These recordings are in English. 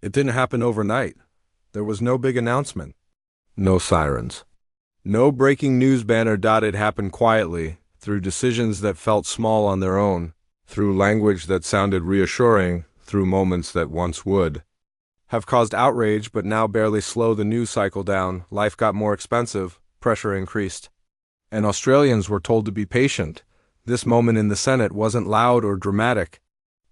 It didn't happen overnight. There was no big announcement. No sirens. No breaking news banner. It happened quietly, through decisions that felt small on their own, through language that sounded reassuring, through moments that once would have caused outrage but now barely slow the news cycle down. Life got more expensive, pressure increased. And Australians were told to be patient. This moment in the Senate wasn't loud or dramatic,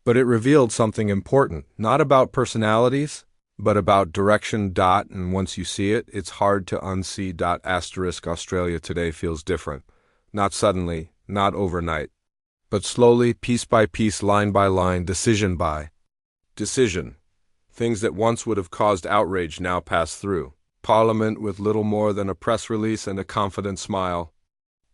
but it revealed something important, not about personalities, but about direction. And once you see it, it's hard to unsee. Australia today feels different. Not suddenly, not overnight, but slowly, piece by piece, line by line, decision by decision. Things that once would have caused outrage now pass through Parliament with little more than a press release and a confident smile.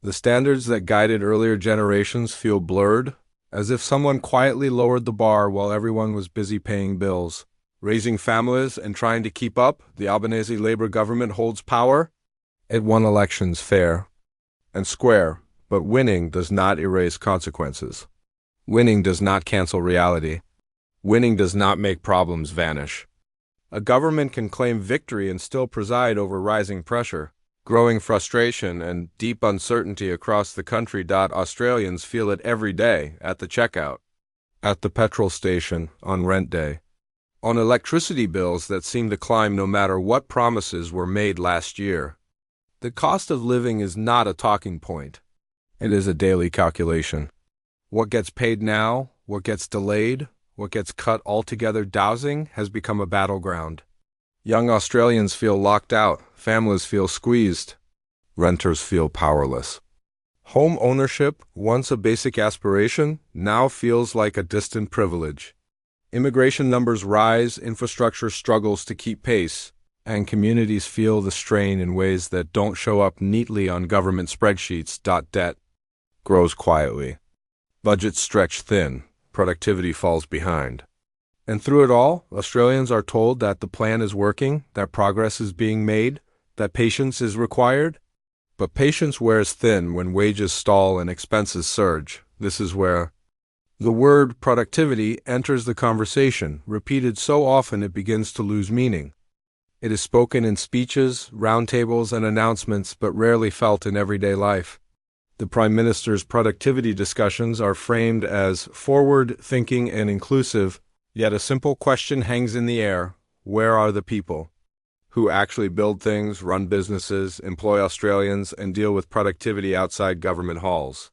The standards that guided earlier generations feel blurred, as if someone quietly lowered the bar while everyone was busy paying bills, raising families, and trying to keep up. The Albanese Labour government holds power. It won elections fair and square, but winning does not erase consequences. Winning does not cancel reality. Winning does not make problems vanish. A government can claim victory and still preside over rising pressure, growing frustration, and deep uncertainty across the country. Australians feel it every day, at the checkout, at the petrol station, on rent day, on electricity bills that seem to climb no matter what promises were made last year. The cost of living is not a talking point. It is a daily calculation. What gets paid now, what gets delayed, what gets cut altogether. Housing has become a battleground. Young Australians feel locked out, families feel squeezed, renters feel powerless. Home ownership, once a basic aspiration, now feels like a distant privilege. Immigration numbers rise, infrastructure struggles to keep pace, and communities feel the strain in ways that don't show up neatly on government spreadsheets. Debt grows quietly. Budgets stretch thin. Productivity falls behind. And through it all, Australians are told that the plan is working, that progress is being made, that patience is required. But patience wears thin when wages stall and expenses surge. This is where the word productivity enters the conversation, repeated so often it begins to lose meaning. It is spoken in speeches, roundtables, and announcements, but rarely felt in everyday life. The Prime Minister's productivity discussions are framed as forward-thinking and inclusive, yet a simple question hangs in the air: where are the people who actually build things, run businesses, employ Australians, and deal with productivity outside government halls?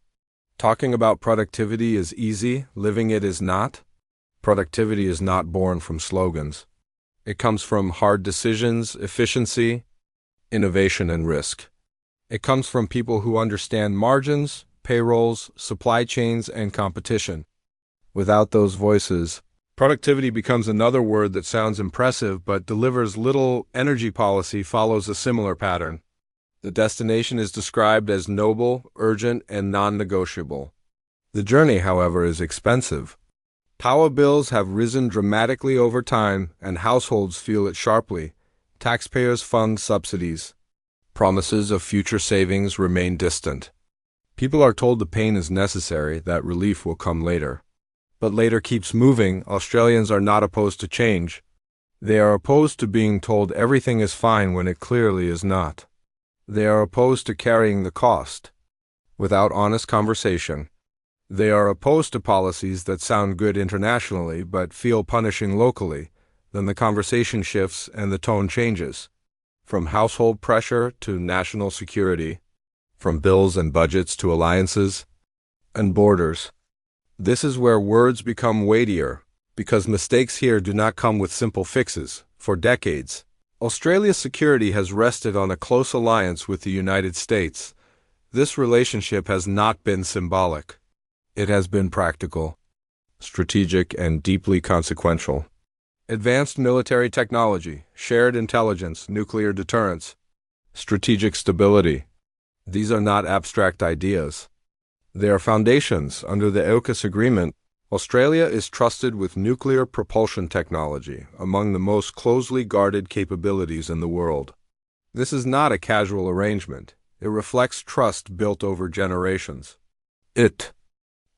Talking about productivity is easy, living it is not. Productivity is not born from slogans. It comes from hard decisions, efficiency, innovation, and risk. It comes from people who understand margins, payrolls, supply chains, and competition. Without those voices, productivity becomes another word that sounds impressive but delivers little. Energy policy follows a similar pattern. The destination is described as noble, urgent, and non-negotiable. The journey, however, is expensive. Power bills have risen dramatically over time, and households feel it sharply. Taxpayers fund subsidies. Promises of future savings remain distant. People are told the pain is necessary, that relief will come later. But later keeps moving. Australians are not opposed to change. They are opposed to being told everything is fine when it clearly is not. They are opposed to carrying the cost without honest conversation. They are opposed to policies that sound good internationally but feel punishing locally. Then the conversation shifts and the tone changes. From household pressure to national security, from bills and budgets to alliances and borders. This is where words become weightier, because mistakes here do not come with simple fixes. For decades, Australia's security has rested on a close alliance with the United States. This relationship has not been symbolic. It has been practical, strategic, and deeply consequential. Advanced military technology, shared intelligence, nuclear deterrence, strategic stability. These are not abstract ideas. They are foundations. Under the AUKUS agreement, Australia is trusted with nuclear propulsion technology, among the most closely guarded capabilities in the world. This is not a casual arrangement. It reflects trust built over generations. It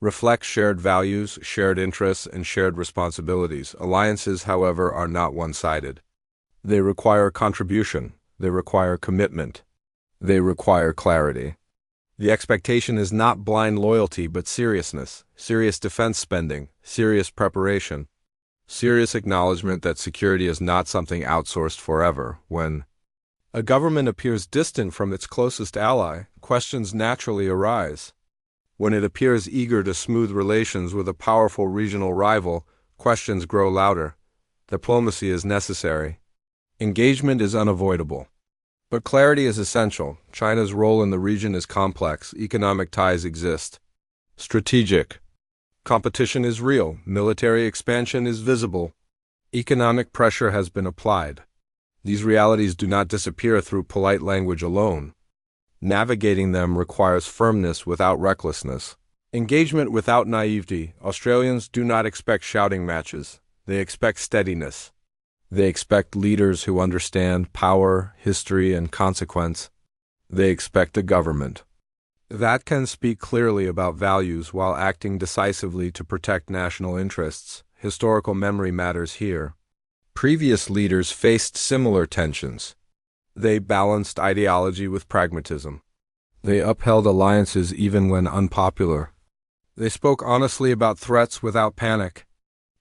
reflect shared values, shared interests, and shared responsibilities. Alliances, however, are not one-sided. They require contribution. They require commitment. They require clarity. The expectation is not blind loyalty but seriousness, serious defense spending, serious preparation, serious acknowledgement that security is not something outsourced forever. When a government appears distant from its closest ally, questions naturally arise. When it appears eager to smooth relations with a powerful regional rival, questions grow louder. Diplomacy is necessary. Engagement is unavoidable. But clarity is essential. China's role in the region is complex. Economic ties exist. Strategic. Competition is real. Military expansion is visible. Economic pressure has been applied. These realities do not disappear through polite language alone. Navigating them requires firmness without recklessness. Engagement without naivety. Australians do not expect shouting matches. They expect steadiness. They expect leaders who understand power, history, and consequence. They expect a government that can speak clearly about values while acting decisively to protect national interests. Historical memory matters here. Previous leaders faced similar tensions. They balanced ideology with pragmatism. They upheld alliances even when unpopular. They spoke honestly about threats without panic.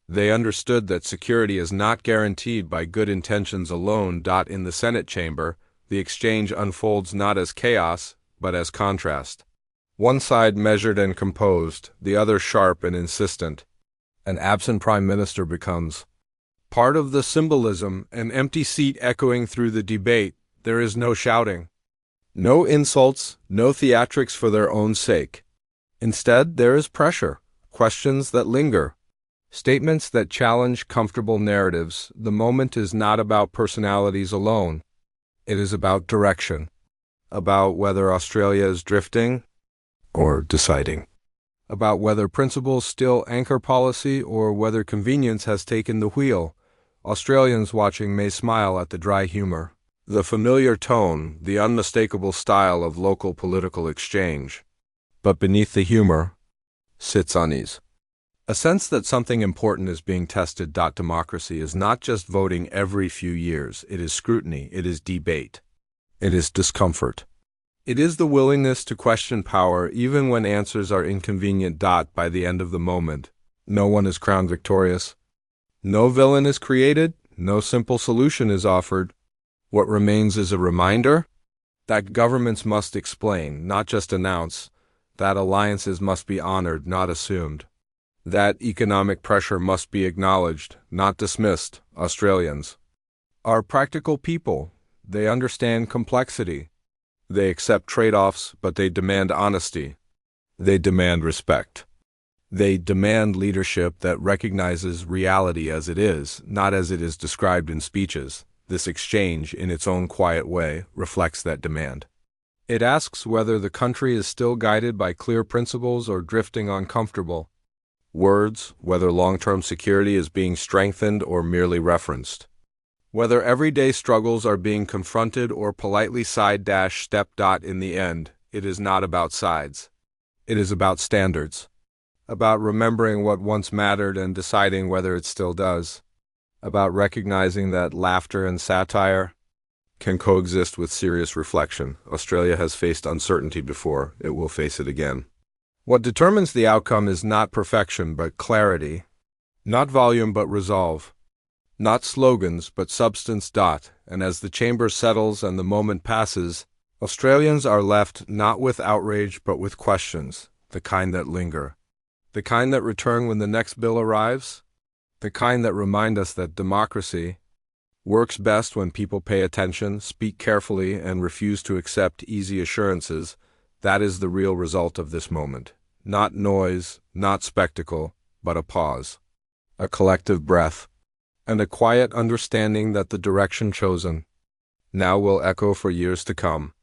They understood that security is not guaranteed by good intentions alone. In the Senate chamber, the exchange unfolds not as chaos, but as contrast. One side measured and composed, the other sharp and insistent. An absent prime minister becomes part of the symbolism, an empty seat echoing through the debate. There is no shouting, no insults, no theatrics for their own sake. Instead, there is pressure, questions that linger, statements that challenge comfortable narratives. The moment is not about personalities alone. It is about direction, about whether Australia is drifting or deciding, about whether principles still anchor policy or whether convenience has taken the wheel. Australians watching may smile at the dry humor, the familiar tone, the unmistakable style of local political exchange. But beneath the humor sits unease. A sense that something important is being tested. Democracy is not just voting every few years. It is scrutiny. It is debate. It is discomfort. It is the willingness to question power even when answers are inconvenient. By the end of the moment, no one is crowned victorious. No villain is created. No simple solution is offered. What remains is a reminder that governments must explain, not just announce, that alliances must be honored, not assumed, that economic pressure must be acknowledged, not dismissed. Australians are practical people. They understand complexity. They accept trade-offs, but they demand honesty. They demand respect. They demand leadership that recognizes reality as it is, not as it is described in speeches. This exchange, in its own quiet way, reflects that demand. It asks whether the country is still guided by clear principles or drifting on comfortable words, whether long-term security is being strengthened or merely referenced, whether everyday struggles are being confronted or politely side-stepped. In the end, it is not about sides. It is about standards, about remembering what once mattered and deciding whether it still does, about recognizing that laughter and satire can coexist with serious reflection. Australia has faced uncertainty before. It will face it again. What determines the outcome is not perfection but clarity, not volume but resolve, not slogans but substance. And as the chamber settles and the moment passes, Australians are left not with outrage but with questions, the kind that linger, the kind that return when the next bill arrives, the kind that remind us that democracy works best when people pay attention, speak carefully, and refuse to accept easy assurances. That is the real result of this moment. Not noise, not spectacle, but a pause, a collective breath, and a quiet understanding that the direction chosen now will echo for years to come.